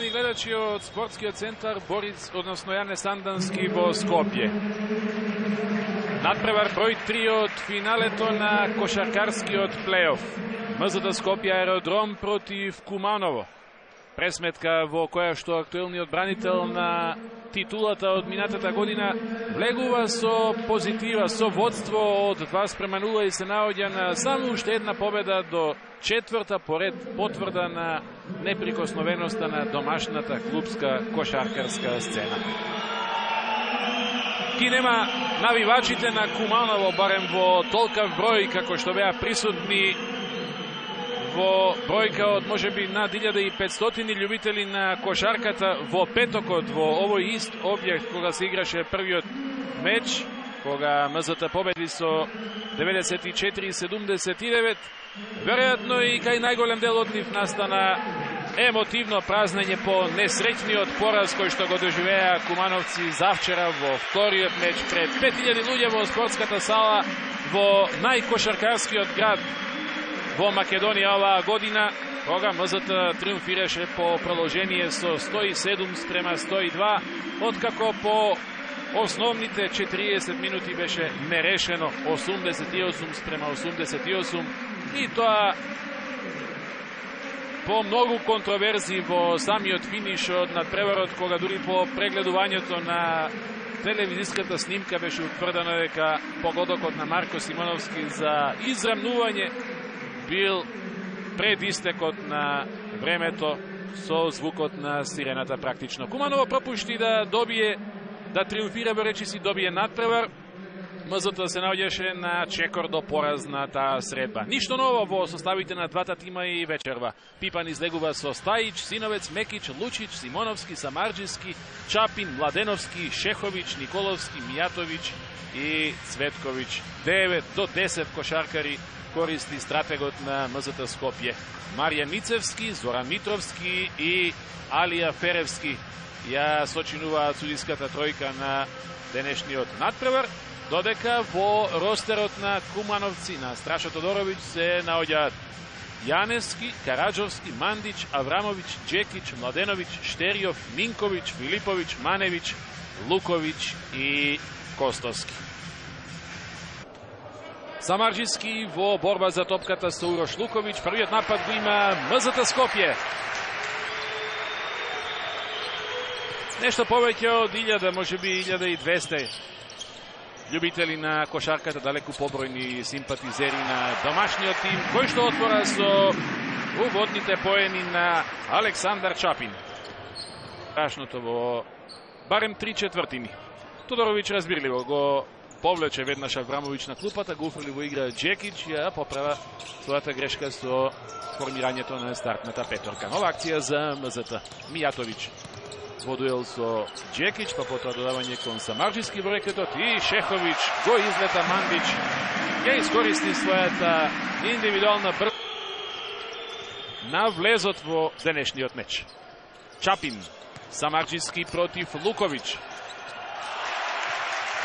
Poštovani gledači od Sportski centar Boric, odnosno Jane Sandanski vo Skopje. Nadprevar broj 3 od finaleto na košarkarski od play-off. MZD Skopje Aerodrom protiv Kumanovo. Presmetka vo koja što aktuelni odbranitelj na titulata od minatata godina vlegува so pozitiva, so vodstvo od 2:0 i se navodja na samo ušte jedna pobeda do četvrta pored potvrda na neprikosnovenost na domašната klubska košarkarska scena. Ki nema navivačite na Kumanovo, barem vo tolkav broj kako što bea prisutni vo brojka od može bi nad 1500 ljubitelji na košarkata vo petokot vo ovoj ist objekt koga se igraše prvi meč koga MZT pobedi so 94-79. Verojatno i kaj najgolem del od njih nastana emotivno praznenje po nesrećni od poraz koji što go doživeja Kumanovci zavčera vo vtoriot meč pred 5000 ljudi vo sportskata sala vo najkošarkarski od grad vo Makedonija ova godina, koga MZT triumfireše po proloženije so 107-102, otkako po osnovните 40 minuti беше nerešeno 88-88 i to po mnogo kontroverzi vo самиот финиш од надпреварот, кога дури по прегледувањето на телевизиската снимка беше утврдено дека погодокот на Марко Симоновски за израмнување бил пред истекот на времето со звукот на сирената практично. Куманово пропушти да добие, да триумфира, бе речиси добие надпревар. МЗТ се наоѓаше на чекор до пораз на таа средба. Ништо ново во составите на двата тима и вечерва. Пипан излегува со Стајич, Синовец, Мекич, Лучич, Симоновски, Самарджиски, Чапин, Младеновски, Шехович, Николовски, Мијатович и Цветкович. 9 до 10 кошаркари користи стратегот на МЗТ Скопје. Маријан Мицевски, Зоран Митровски и Алија Феревски ја сочинуваат судиската тројка на денешниот надпревар, додека во ростерот на Кумановци на Страшо Тодоровиќ се наоѓаат Јаневски, Караджовски, Мандич, Аврамовиќ, Джекич, Младеновиќ, Штеријов, Минковиќ, Филиповиќ, Маневиќ, Луковиќ и Костовски. Самарджиски во борба за топката со Урош Луковиќ. Првиот напад го има МЗТ Скопје. Нешто повеќе од 1000, можеби 1200 љубители на кошарката, далеку побројни симпатизери на домашниот тим, кој што отвора со уводните поени на Александар Чапин. Страшното во барем 3/4. Тодоровиќ разбирливо го повлече веднаш Аврамовиќ на клупата, го уфрли во игра Джекич и ја поправа својата грешка со формирањето на стартната петорка. Нова акција за МЗТ. Мијатовиќ во дуел со Джекич, па потоа додавање кон Самарджиски во рекетот и Шехович го излета Мандич. Ја искористи својата индивидуална на влезот во денешниот меч. Чапин, Самарджиски против Луковиќ.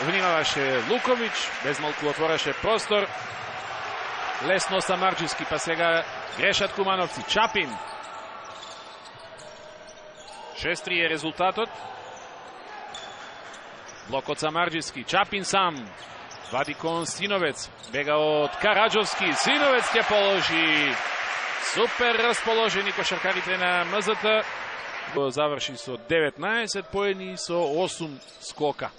Внимаваше Луковиќ, безмалку отвораше простор. Лесно Самарджиски, па сега грешат Кумановци. Чапин. 6-3 е резултатот. Блок од Самарджиски. Чапин сам. Вади кон Синовец. Бега од Караджовски. Синовец ќе положи. Супер расположени кошаркарите на МЗТ. Заврши со 19 поени и со 8 скока.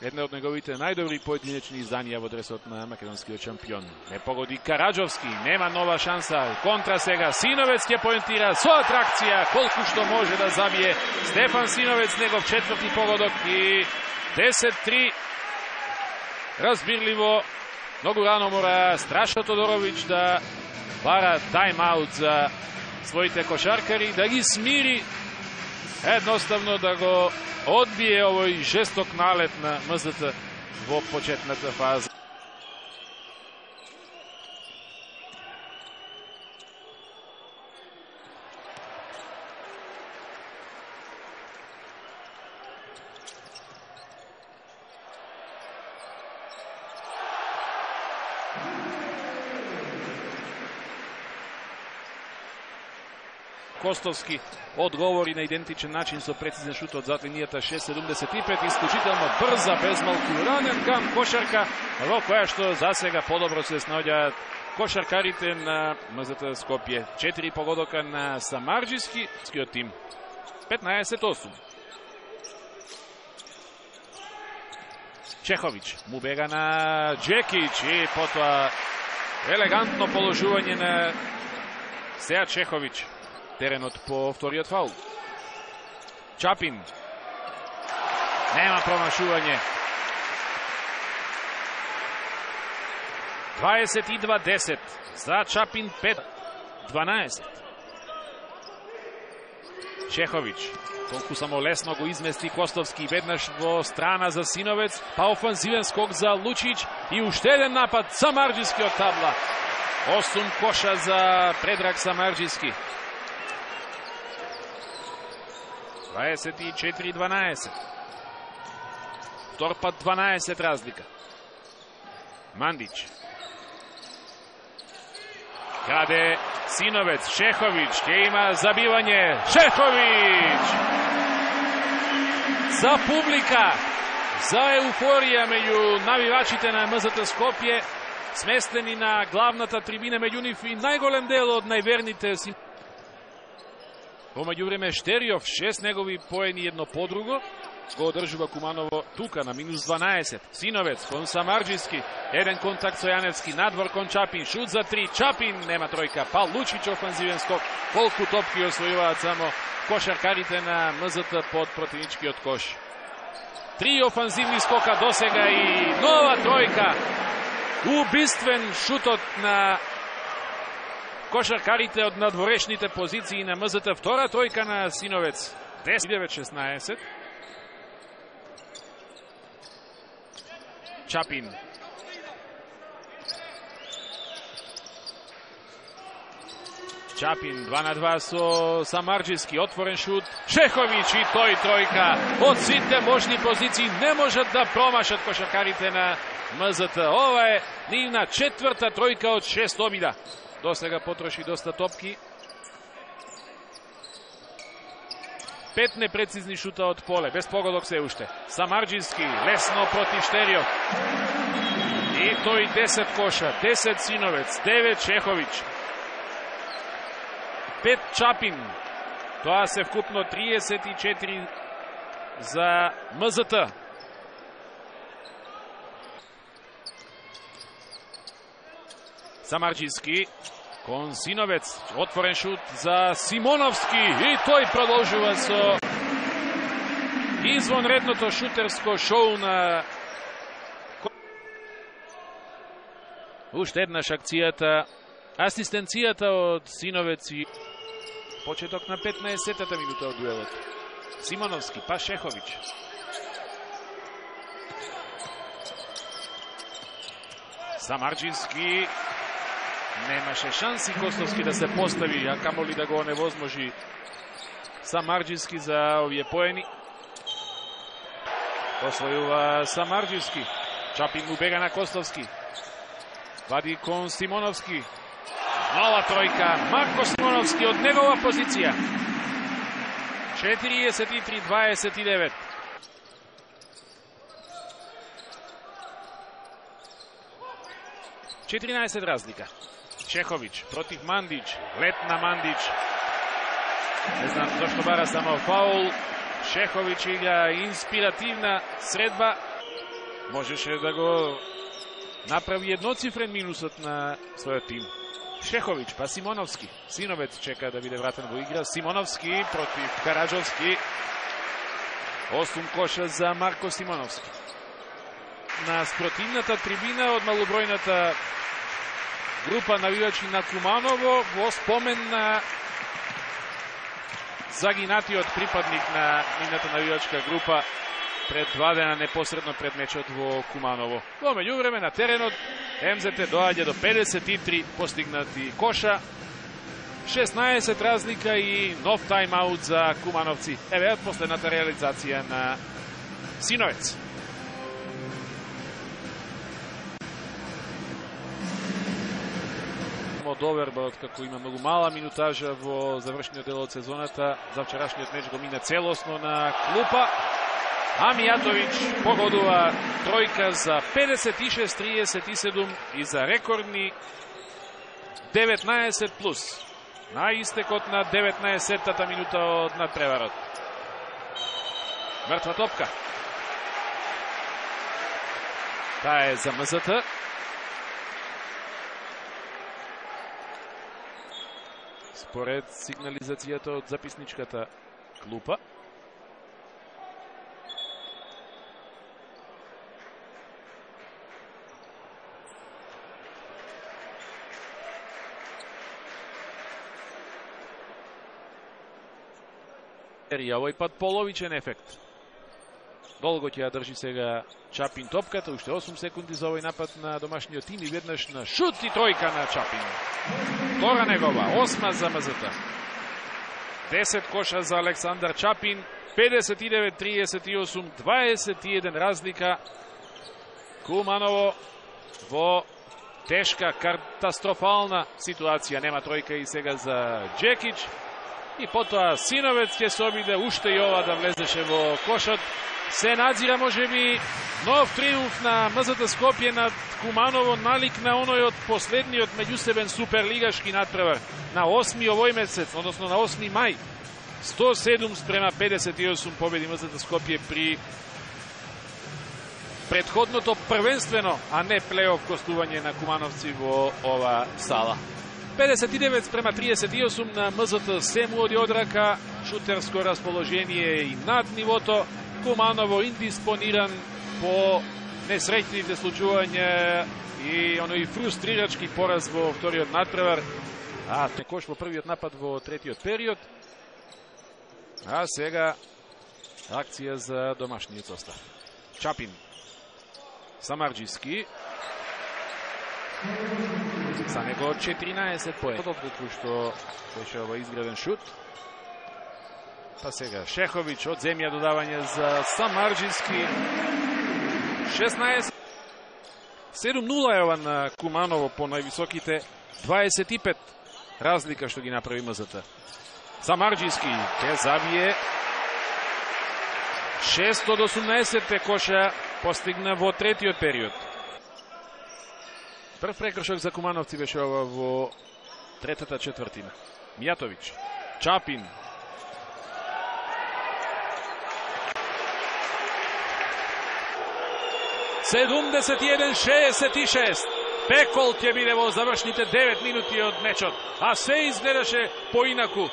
Една од неговите најдобри поединечни изданија во дресот на македонскиот шампион. Не погоди Караджовски, нема нова шанса. Контра сега Синовец ќе поентира со атракција, колку што може да забие Стефан Синовец, негов четврти погодок и 10-3. Разбирливо, многу рано мора Страшо Тодоровиќ да бара тайм-аут за своите кошаркари, да ги смири, едноставно да го одбие овој жесток налет на МЗТ во почетната фаза. Костовски одговори на идентичен начин со прецизен шут од зад линијата 6.75, исклучително брза, без малку ранен кам кошарка, во која што засега подобро се снаоѓаат кошаркарите на МЗТ Скопје. 4 погодока на Самарџиски, скиот тим 15-8. Чехович му бега на Джекич и потоа елегантно положување на Сеја Чехович. Теренот по вториот фаул. Чапин. Нема промашување. 22-10. За Чапин 5-12. Чехович. Толку само лесно го измести Костовски веднаш во страна за Синовец, па офанзивен скок за Лучич и уште еден напад Самарџиски од табла. 8 коша за Предраг Самарџиски. 24-12. Втор пат 12 разлика. Мандич. Краде Синовец, Шехович, ќе има забивање. Шехович! За публика, за еуфорија меѓу навивачите на МЗТ Скопје, сместени на главната трибина, меѓу нив и најголем дел од најверните си. Во меѓувреме Штериов, 6 негови поени едно по друго, го одржува Куманово тука на минус 12. Синовец кон Самарџиски, еден контакт со Јаневски, надвор кон Чапин, шут за 3, Чапин нема тројка, па Лучич офанзивен скок. Колку топки освојуваат само кошаркарите на МЗТ под противничкиот кош. 3 офанзивни скока досега и нова тројка. Убиствен шутот на кошаркарите од надворешните позиции на МЗТ. Втора тројка на Синовец. 10-9-16. Чапин. Чапин 2 на 2 со Самарџиски. Отворен шут. Шехович и тој тројка. Од сите можни позиции не можат да промашат кошаркарите на МЗТ. Ова е нивна четврта тројка од 6 обида. До сега потроши доста топки. 5 непрецизни шута од поле, без погодок се уште. Самарџиски лесно против Штериов. И тој 10 коша, 10 Синовец, 9 Чехович, 5 Чапин. Тоа се вкупно 34 за МЗТ. Самарџиски кон Синовец, отворен шут за Симоновски и тој продолжува со извонредното шутерско шоу на уште еднаш акцијата, асистенцијата од Синовец и почеток на 15-та минута од дуелот. Симоновски, па Шехович. Самарџиски немаше шанси Костовски да се постави, а камоли да го невозможи Самарџиски за овие поени. Освојува Самарџиски. Чапин му бега на Костовски. Вади кон Симоновски. Нова тројка. Марко Симоновски од негова позиција. 43-29. Четиринаесет разлика. Чехович против Мандич. Лет на Мандич. Не знам зашто бара само фаул. Чехович игра инспиративна средба. Можеше да го направи едноцифрен минусот на својот тим. Чехович, па Симоновски. Синовец чека да биде вратен во игра. Симоновски против Караджовски. 8 коша за Марко Симоновски. На спротивната трибина од малобројната група навивачи на Куманово во спомен на загинатиот припадник на нивната навивачка група пред 2 дена непосредно пред мечот во Куманово. Во меѓувреме на теренот МЗТ доаѓа до 53 постигнати коша, 16 разлика и нов тайм-аут за кумановци. Еве последната реализација на Синовец. доверба, откако има многу мала минутажа во завршниот дел од сезоната. За вчерашниот меч го мина целосно на клупа. А Мијатовиќ погодува тројка за 56-37 и за рекордни 19+. На истекот на 19-тата минута од надпреварот. Мртва топка. Таа е за МЗТ. Според сигнализацијата од записничката клупа. Овој пат половичен ефект. Долго ќе ја држи сега Чапин топката, уште 8 секунди за овој напад на домашниот тим и веднаш на шут и тројка на Чапин. Втора негова, 8 за МЗТ. 10 коша за Александар Чапин, 59-38, 21 разлика. Куманово во тешка, катастрофална ситуација. Нема тројка и сега за Джекич. И потоа Синовец ќе се обиде уште и ова да влезеше во кошот. Се надзира можеби нов триумф на МЗТ Скопје над Куманово, налик на оној од последниот меѓусебен суперлигашки надпревар на 8 овој месец, односно на 8 мај. 107-58 победи МЗТ Скопје при претходното првенствено, а не плей-оф гостување на кумановци во ова сала. 59-38 на МЗТ се му оди од рака, шутерско расположение и над нивото. Куманово индиспониран по несреќните случувања и оној фрустрирачки пораз во вториот надпревар. Кош во првиот напад во третиот период. А сега акција за домашниот состав. Чапин. Самарџиски. За него 14 поен. Откако што беше ова изграден шут. Па сега Шехович од земја додавање за Самарџиски. 16. 7-0 е ова на Куманово по највисоките 25 разлика што ги направи МЗТ. Самарџиски ќе забие 6 од 18 коша постигна во третиот период. Прв прекршок за кумановци беше ова во третата четвртина. Мијатовиќ, Чапин. (71-66). Пекол ќе биде во завршните 9 минути од мечот, а се изгледаше поинаку.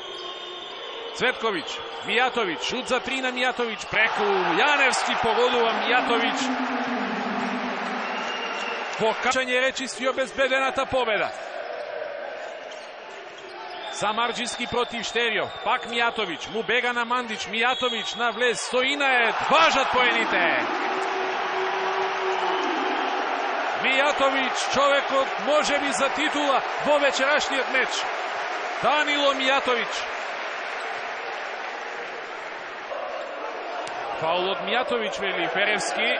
Цветковиќ, Мијатовиќ, шут за 3 на Мијатовиќ, преку Јаневски погодува Мијатовиќ. Во качање речиси обезбедената победа. Самарџиски против Штериов, пак Мијатовиќ, му бега на Мандиќ, Мијатовиќ на влез, Соина е, важат поените. Мијатовиќ, човекот можеби за титула во вечерашниот меч. Данило Мијатовиќ. Фаул од Мијатовиќ, вели Феревски.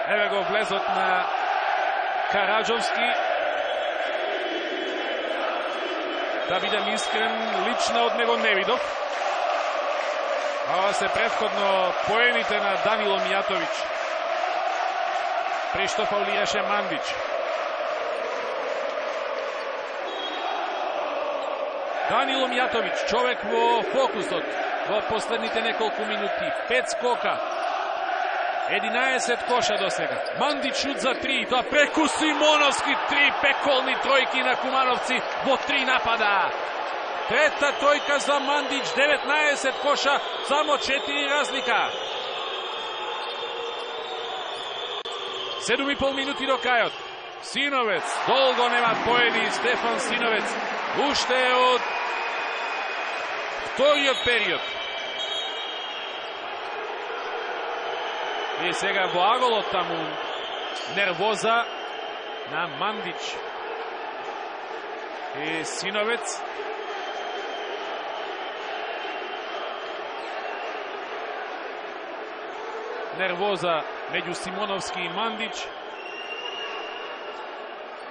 Еве го влезот на Караџовски. Да бидам искрен, лично од него не видов. Ова се претходно поените на Данило Мијатовиќ. При што фаулираше Мандиќ. Данило Мијатовиќ, човек во фокусот во последните неколку минути. 5 скока, 11 коша до сега. Мандиќ шут за 3, тоа преку Симоновски, 3 пеколни тројки на кумановци во 3 напада. Трета тројка за Мандиќ, 19 коша, само 4 разлика. 7,5 минути до крајот. Синовец, долго нема поени Стефан Синовец. Уште од вториот период. И сега во аголот таму нервоза на Мандиќ. И Синовец. Нервоза меѓу Симоновски и Мандиќ.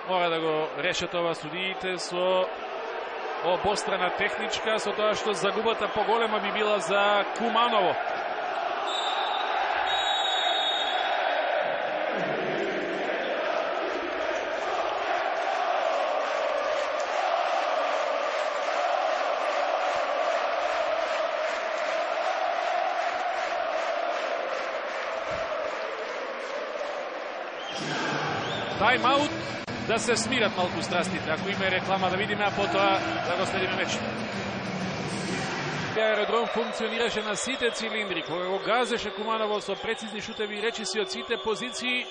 Мора да го решат ова судиите со обострана техничка, со тоа што загубата поголема би била за Куманово. Тайм-аут, да се смират малку страстите, ако има реклама да видиме, а потоа да го следиме мечто. Аеродром функционираше на сите цилиндри, кога го газеше Куманово со прецизни шутеви речиси од сите позиции,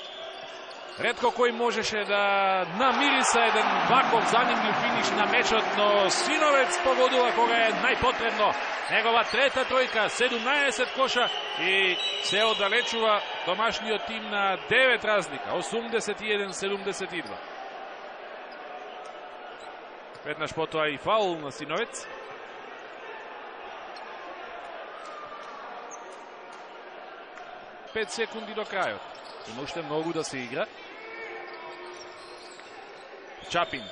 ретко кој можеше да намириса еден ваков занимлив финиш на мечот, но Синовец погодува кога е најпотребно. Негова трета тројка, 17 коша и се оддалечува домашниот тим на 9 разлика, 81-72. Веднаш потоа и фаул на Синовец. Пет секунди до крајот. Има уште многу да се игра. Чапин.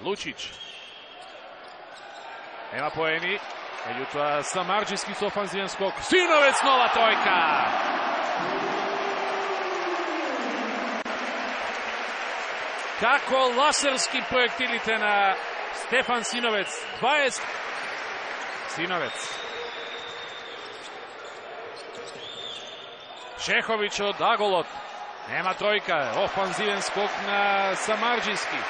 Лучич. Нема поени. Меѓутоа Самарџиски со офанзивен скок. Синовец нова тројка. Како ласерски проектилите на Стефан Синовец. 20. Синовец. Шехович од Аголот. Нема тројка. Офанзивен скок на Самарџиски.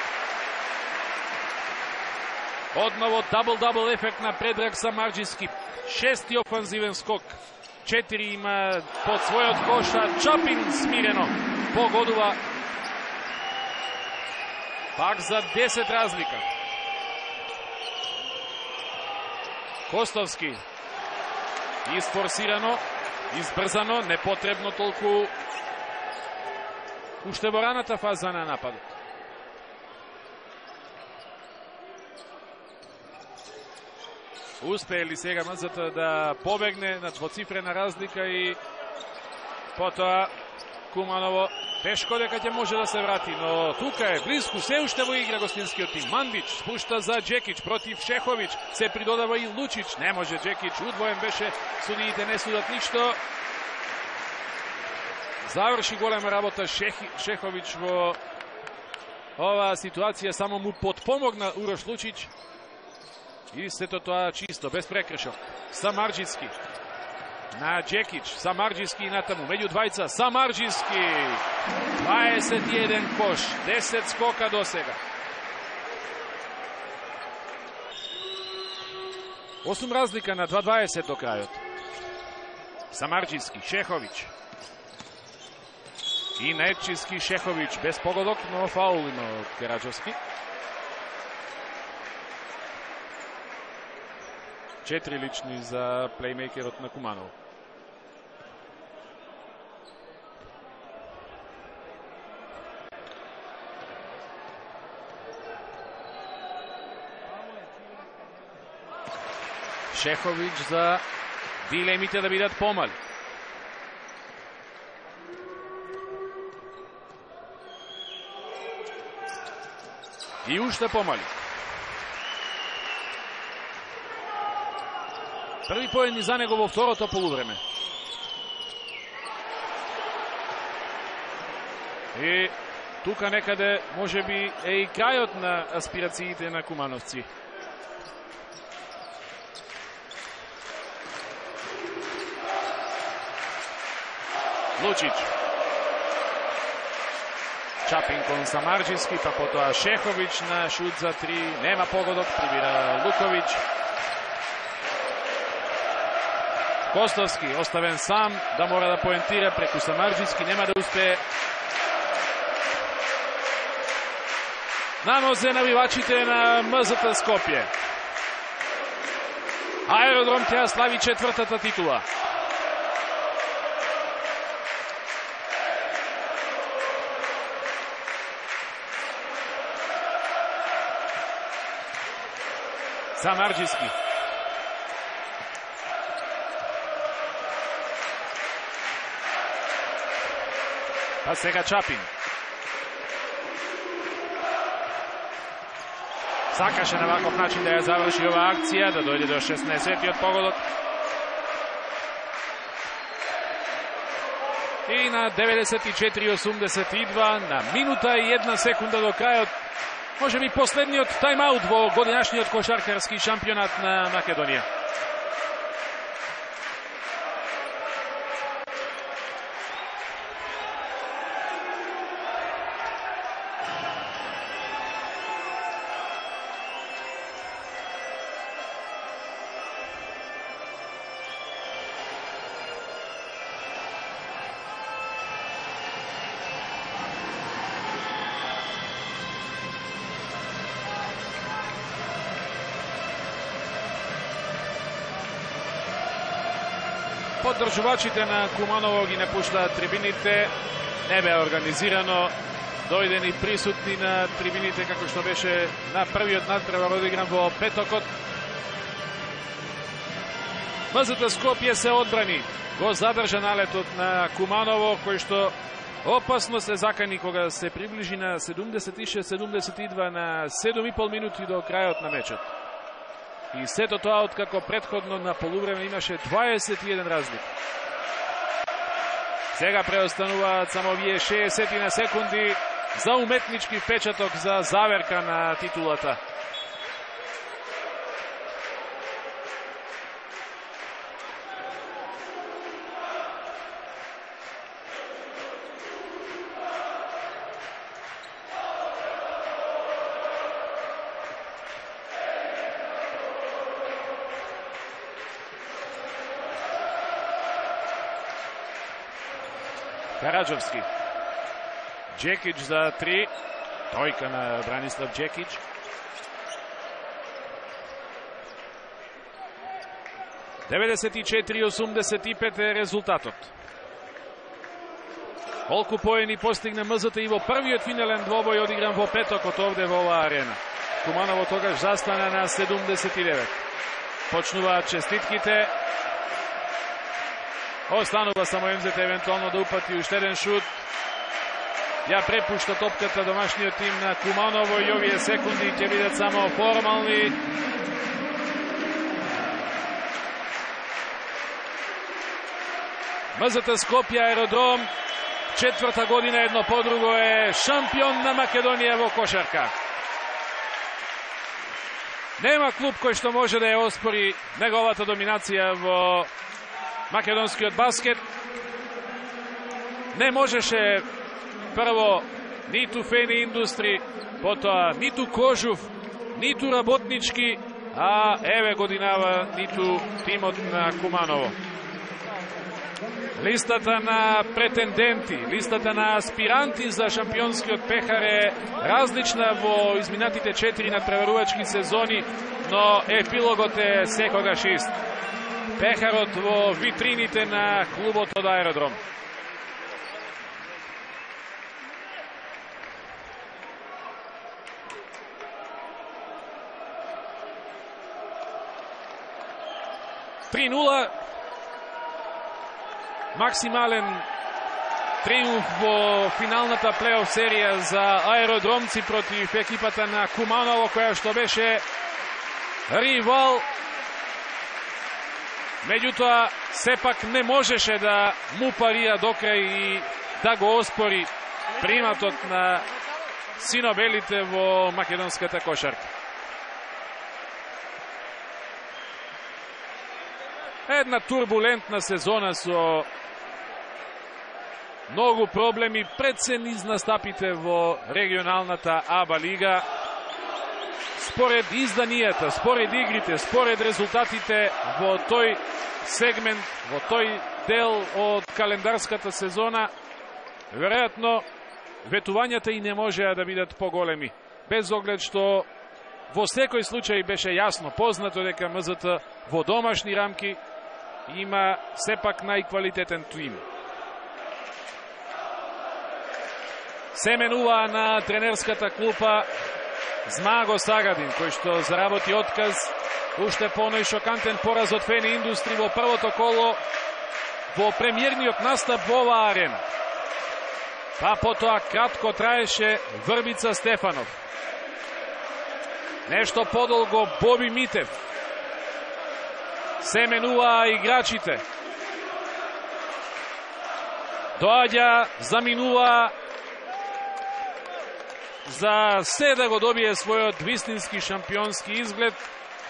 Одново дабл-дабл ефект на Предраг Самарџиски. 6 офанзивен скок. 4 има под својот кош, а Чапин смирено погодува. Пак за 10 разлика. Костовски. Isforsirano, избрзано, непотребно толку уште во раната фаза на нападот. Успее ли сега Мцата да побегне на двоцифрена разлика и потоа Куманово тешко дека ќе може да се врати, но тука е близко, се уште во игра гостинскиот тим. Мандич спушта за Джекич против Шехович, се придодава и Лучич, не може Джекич, удвоен беше, судиите не судат ништо. Заврши голема работа Шехович во оваа ситуација, само му потпомогна Урош Лучич и сето тоа чисто, без прекршок. Самарџиски на Джекич, Самарџиски натаму, меѓу двајца, Самарџиски, 21 кош, 10 скока до сега. 8 разлика на 2:20 до крајот. Самарџиски, Шехович. И Нечиски, Шехович, без погодок, но фаул има од Караджовски. 4 лични за плеймейкерот на Куманово. Шехович за дилемите да бидат помали. И уште помали. Први поени за него во второто полувреме. И тука некаде можеби е и крајот на аспирациите на кумановци. Лучич. Чапин кон Самарџиски, па потоа Шехович на шут за 3. Нема погодок, прибира Лукович. Костовски оставен сам да мора да поентира преку Самарџиски, нема да успее. На нозе навивачите на МЗТ Скопје. Аеродром ќе слави четвртата титула. Самарџиски. Па сега Чапин. Сакаше на ваков начин да ја заврши ова акција, да дојде до 16-тиот погодок. И на 94-82, на минута и 1 секунда до крајот, може би последниот тайм-аут во годинашниот кошаркарски шампионат на Македонија. Поддржувачите на Куманово ги напуштаат трибините, не бе организирано, дојдени присутни на трибините како што беше на првиот надпревар одигран во петокот. МЗТ Скопје се одбрани, го задржа налетот на Куманово, кој што опасно се закани кога се приближи на 76-72 на 7,5 минути до крајот на мечот. И сето тоа откако претходно на полувреме имаше 21 разлика. Сега преостануваат само овие 60 на секунди за уметнички впечаток за заверка на титулата. Караджовски. Джекич за 3. Тројка на Бранислав Джекич. (94-85) е резултатот. Колку поени постигна МЗТ и во првиот финален двобој одигран во петокот овде во оваа арена. Куманово тогаш застана на 79. Почнуваат честитките. Останува само МЗТ евентуално да упати уште еден шут. Ја препушта топката домашниот тим на Куманово и овие секунди ќе бидат само формални. МЗТ Скопје Аеродром, четврта година едно по друго е шампион на Македонија во кошарка. Нема клуб кој што може да ја оспори неговата доминација во македонскиот баскет. Не можеше прво ниту Фени Индустри, потоа ниту Кожув, ниту Работнички, а еве годинава ниту тимот на Куманово. Листата на претенденти, листата на аспиранти за шампионскиот пехар е различна во изминатите 4 надпреварувачки сезони, но епилогот е секогаш ист. Пехарот во витрините на клубот од Аеродром. Максимален триумф во финалната плейоф серија за аеродромци против екипата на Куманово, која што беше ривал. Меѓутоа, сепак не можеше да му парира до крај и да го оспори приматот на синобелите во македонската кошарка. Една турбулентна сезона со многу проблеми пред се низ настапите во регионалната АБА лига. Според изданијата, според игрите, според резултатите во тој сегмент, во тој дел од календарската сезона, веројатно ветувањата и не можеа да бидат поголеми. Без оглед што во секој случај беше јасно, познато дека МЗТ во домашни рамки има сепак најквалитетен тим. Се менува на тренерската клупа Змаго Сагадин, кој што заработи отказ уште поној шокантен пораз од Фени Индустри во првото коло во премиерниот настап во оваа арена. Па потоа кратко траеше Врбица Стефанов. Нещо подолго Боби Митев. Се менува играчите. Доаѓа, заминува за се да го добие својот вистински шампионски изглед,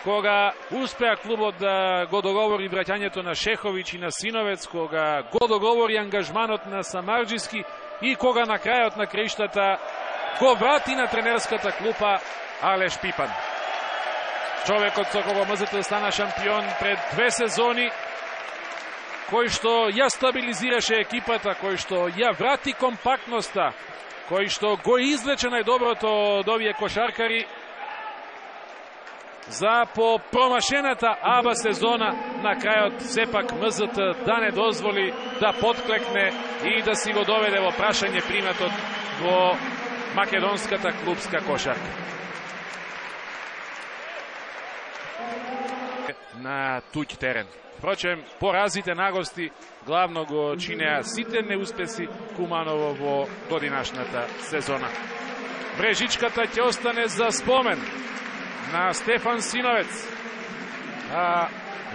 кога успеа клубот да го договори враќањето на Шеховиќ и на Синовец, кога го договори ангажманот на Самарџиски и кога на крајот на краиштата го врати на тренерската клупа Алеш Пипан. Човекот со кого МЗТ стана шампион пред 2 сезони, кој што ја стабилизираше екипата, кој што ја врати компактноста, кој што го извлече најдоброто од овие кошаркари за по промашената АБА сезона, на крајот сепак МЗТ да не дозволи да подклекне и да си го доведе во прашање приматот во македонската клубска кошарка. На туѓ терен. Впрочем, поразите на гости главно го чинеа сите неуспеси Куманово во додинашната сезона. Мрежичката ќе остане за спомен на Стефан Синовец.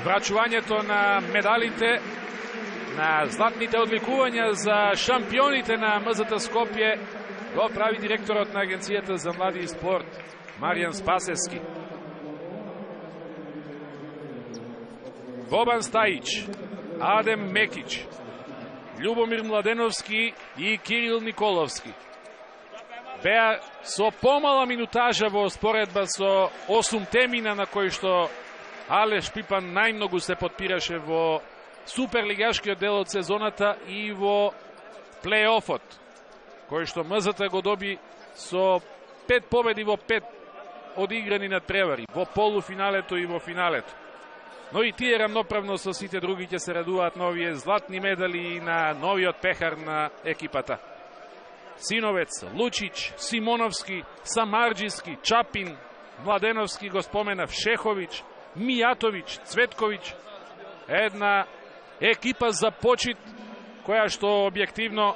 Врачувањето на медалите, на златните одликувања за шампионите на МЗТ Скопје го прави директорот на Агенцијата за млади и спорт Маријан Спасевски. Вобан Стајич, Адем Мекич, Љубомир Младеновски и Кирил Николовски беа со помала минутажа во споредба со 8 темина на кои што Алеш Пипан најмногу се подпираше во суперлигашкиот дел од сезоната и во плей-офот, кој што МЗТ го доби со 5 победи во 5 одиграни надпревари, во полуфиналето и во финалето. Но и тие рамноправно со сите други ќе се радуваат на овие златни медали и на новиот пехар на екипата. Синовец, Лучич, Симоновски, Самарџиски, Чапин, Младеновски, го споменав, Шеховиќ, Мијатовиќ, Цветковиќ. Една екипа за почит, која што објективно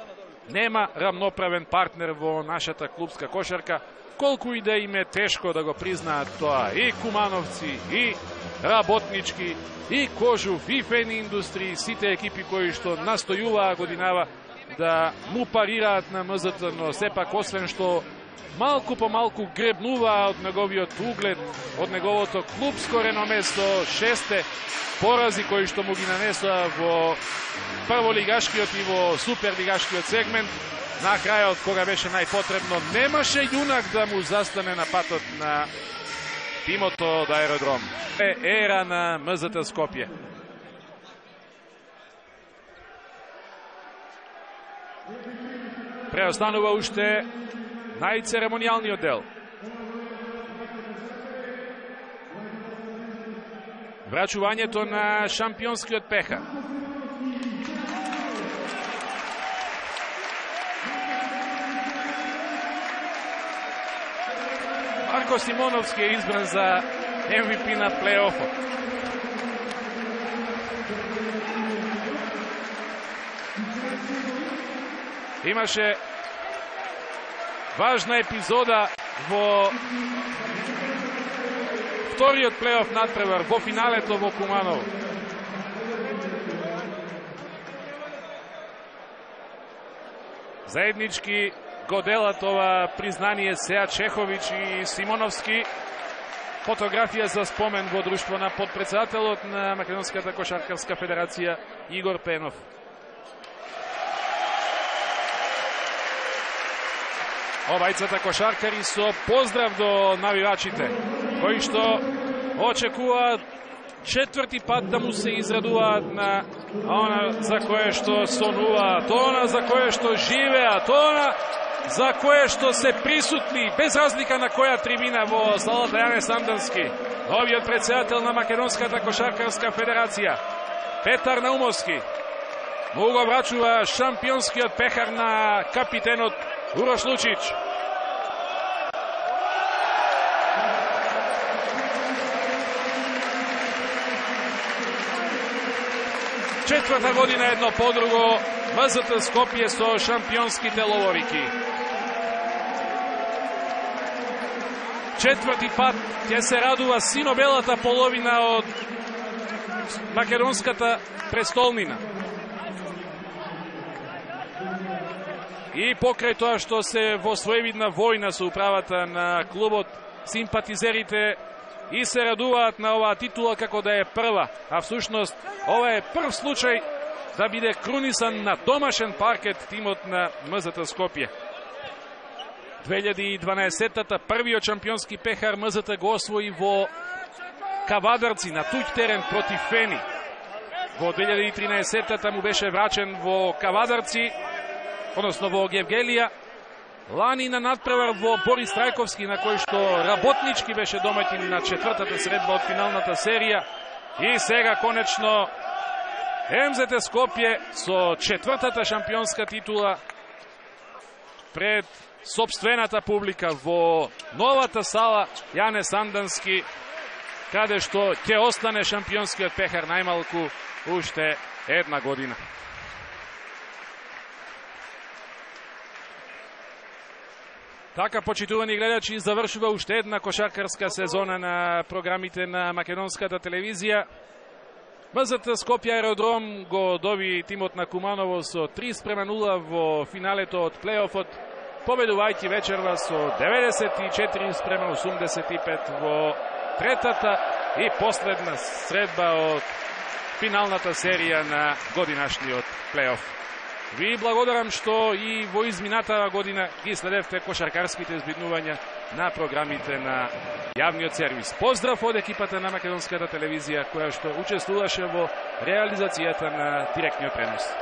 нема рамноправен партнер во нашата клубска кошарка, колку и да им е тешко да го признаат тоа и Кумановци, и Работнички, и Кожув, и Фени Индустрии, сите екипи кои што настојуваа годинава да му парираат на МЗТ, но сепак освен што малку по малку гребнуваа од неговиот углед, од неговото клубско реноме со 6 порази кои што му ги нанесоа во прволигашкиот и во суперлигашкиот сегмент, на крајот кога беше најпотребно, немаше јунак да му застане на патот на тимото од аеродром. Ера на МЗТ Скопје. Преостанува уште најцеремонијалниот дел. Врачувањето на шампионскиот пехар. Марко Симоновски е избран за MVP на плей-офот. Имаше важна епизода во вториот плей-оф надпревар, во финалето во Куманово. Заеднички го делат ова признание Сеат Шеховиќ и Симоновски. Фотографија за спомен во друштво на подпредседателот на Македонската кошаркарска федерација Игор Пенов. Обајцата кошаркари со поздрав до навивачите, кои што очекуваат четврти пат да му се израдуваат на она за кое што сонуваат, она за кое што живеат, она за кое што се присутни, без разлика на која трибина во залата Јане Сандански. Новиот председател на Македонската кошаркарска федерација, Петар Наумовски, му го врачува шампионскиот пехар на капитенот Урош Лучич. Четврта година едно по друго МЗТ Скопје со шампионските ловорики. четврти пат ќе се радува сино-белата половина од македонската престолнина. И покрај тоа што се во своевидна војна со управата на клубот, симпатизерите и се радуваат на оваа титула како да е прва, а всушност ова е прв случај да биде крунисан на домашен паркет тимот на МЗТ Скопје. 2012-та првиот шампионски пехар МЗТ го освои во Кавадарци на туѓ терен против Фени. Во 2013-та му беше врачен во Кавадарци, односно во Гевгелија. Лани на надпревар во Борис Трајковски, на кој што работнички беше домаќин на четвртата средба од финалната серија. И сега конечно МЗТ Скопје со четвртата шампионска титула пред сопствената публика во новата сала Јане Сандански, каде што ќе остане шампионскиот пехар најмалку уште една година. Така, почитувани гледачи, завршува уште една кошаркарска сезона на програмите на македонската телевизија. МЗТ Скопје Аеродром го доби тимот на Куманово со 3:0 во финалето од плейофот, победувајќи вечерва со 94:85 во третата и последна средба од финалната серија на годинашниот плейоф. Ви благодарам што и во изминатава година ги следевте кошаркарските збиднувања на програмите на јавниот сервис. Поздрав од екипата на македонската телевизија која што учествуваше во реализацијата на директниот пренос.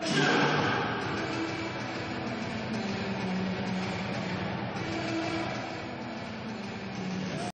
Yeah.